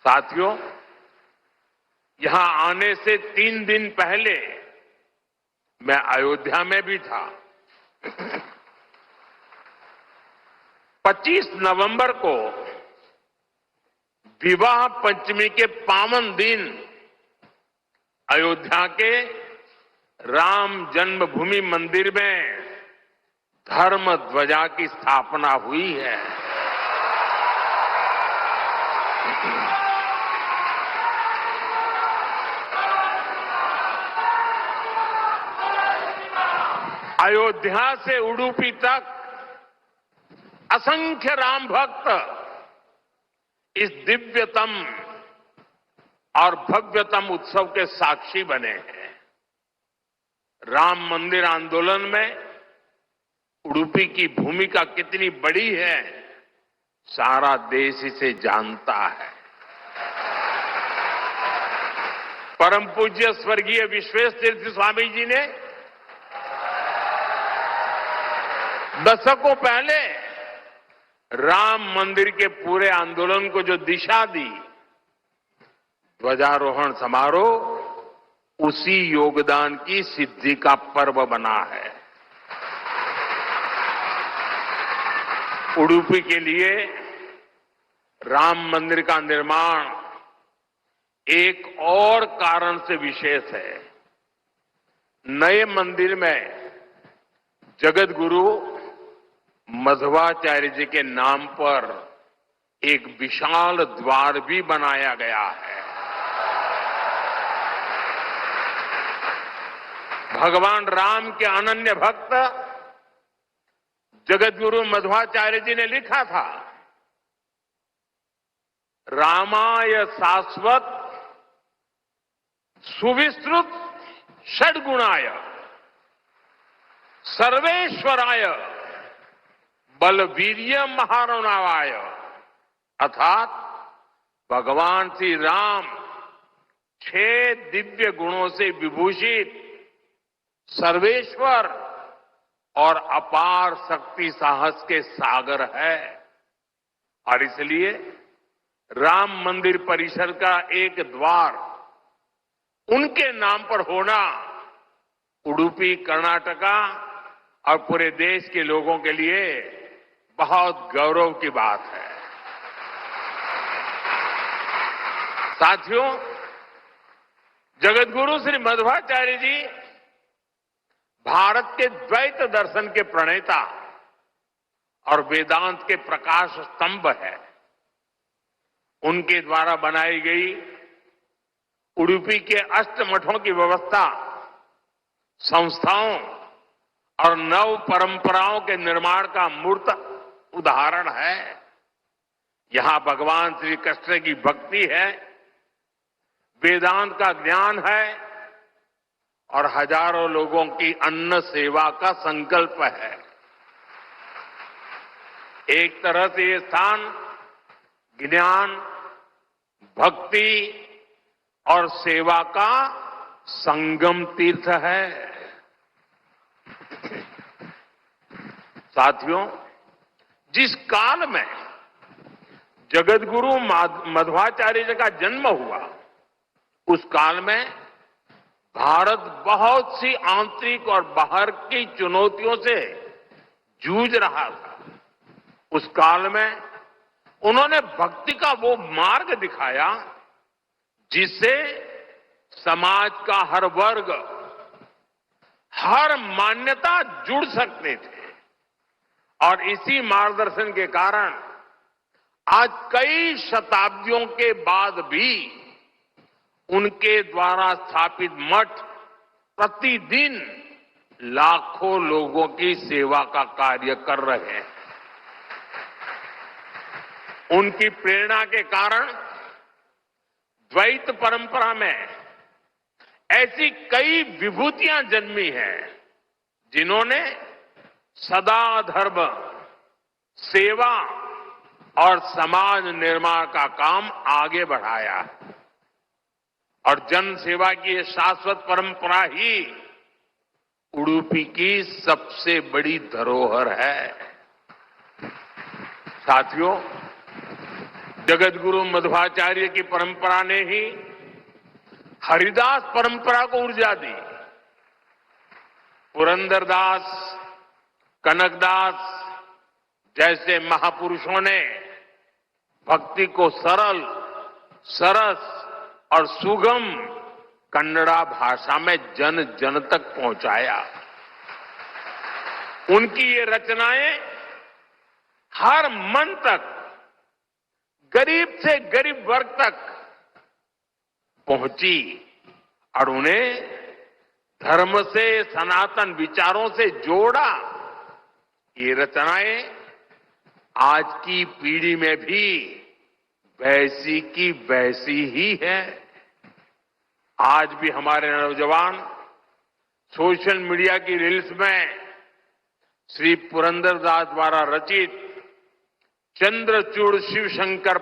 साथियों, यहां आने से 3 दिन पहले मैं अयोध्या में भी था। 25 नवंबर को विवाह पंचमी के पावन दिन अयोध्या के राम जन्मभूमि मंदिर में धर्म ध्वजा की स्थापना हुई है। अयोध्या से उडुपी तक असंख्य राम भक्त इस दिव्यतम और भव्यतम उत्सव के साक्षी बने हैं। राम मंदिर आंदोलन में उडुपी की भूमिका कितनी बड़ी है, सारा देश इसे जानता है। परम पूज्य स्वर्गीय विश्वेश तीर्थ स्वामी जी ने दशकों पहले राम मंदिर के पूरे आंदोलन को जो दिशा दी, ध्वजारोहण समारोह उसी योगदान की सिद्धि का पर्व बना है। उडुपी के लिए राम मंदिर का निर्माण एक और कारण से विशेष है। नए मंदिर में जगत गुरु मध्वाचार्य जी के नाम पर एक विशाल द्वार भी बनाया गया है। भगवान राम के अनन्य भक्त जगत गुरु मध्वाचार्य जी ने लिखा था, रामाय शाश्वत सुविस्तृत षड्गुणाय सर्वेश्वराय बलवीर्य महारणावाय, अर्थात भगवान श्री राम 6 दिव्य गुणों से विभूषित सर्वेश्वर और अपार शक्ति साहस के सागर है। और इसलिए राम मंदिर परिसर का एक द्वार उनके नाम पर होना उडुपी, कर्नाटका और पूरे देश के लोगों के लिए बहुत गौरव की बात है। साथियों, जगत गुरु श्री मध्वाचार्य जी भारत के द्वैत दर्शन के प्रणेता और वेदांत के प्रकाश स्तंभ है। उनके द्वारा बनाई गई उडुपी के अष्टमठों की व्यवस्था संस्थाओं और नव परंपराओं के निर्माण का मूर्त उदाहरण है। यहां भगवान श्री कृष्ण की भक्ति है, वेदांत का ज्ञान है और हजारों लोगों की अन्न सेवा का संकल्प है। एक तरह से ये स्थान ज्ञान, भक्ति और सेवा का संगम तीर्थ है। साथियों, जिस काल में जगत गुरु मध्वाचार्य जी का जन्म हुआ, उस काल में भारत बहुत सी आंतरिक और बाहर की चुनौतियों से जूझ रहा था। उस काल में उन्होंने भक्ति का वो मार्ग दिखाया जिससे समाज का हर वर्ग, हर मान्यता जुड़ सकते थे। और इसी मार्गदर्शन के कारण आज कई शताब्दियों के बाद भी उनके द्वारा स्थापित मठ प्रतिदिन लाखों लोगों की सेवा का कार्य कर रहे हैं। उनकी प्रेरणा के कारण द्वैत परंपरा में ऐसी कई विभूतियां जन्मी हैं जिन्होंने सदा धर्म, सेवा और समाज निर्माण का काम आगे बढ़ाया। और जन सेवा की ये शाश्वत परंपरा ही उडुपी की सबसे बड़ी धरोहर है। साथियों, जगतगुरु मध्वाचार्य की परंपरा ने ही हरिदास परंपरा को ऊर्जा दी। पुरंदरदास, कनकदास जैसे महापुरुषों ने भक्ति को सरल, सरस और सुगम कन्नड़ा भाषा में जन जन तक पहुंचाया। उनकी ये रचनाएं हर मन तक, गरीब से गरीब वर्ग तक पहुंची और उन्हें धर्म से, सनातन विचारों से जोड़ा। ये रचनाएं आज की पीढ़ी में भी वैसी की वैसी ही है। आज भी हमारे नौजवान सोशल मीडिया की रील्स में श्री पुरंदरदास द्वारा रचित चंद्रचूड़ शिव शंकर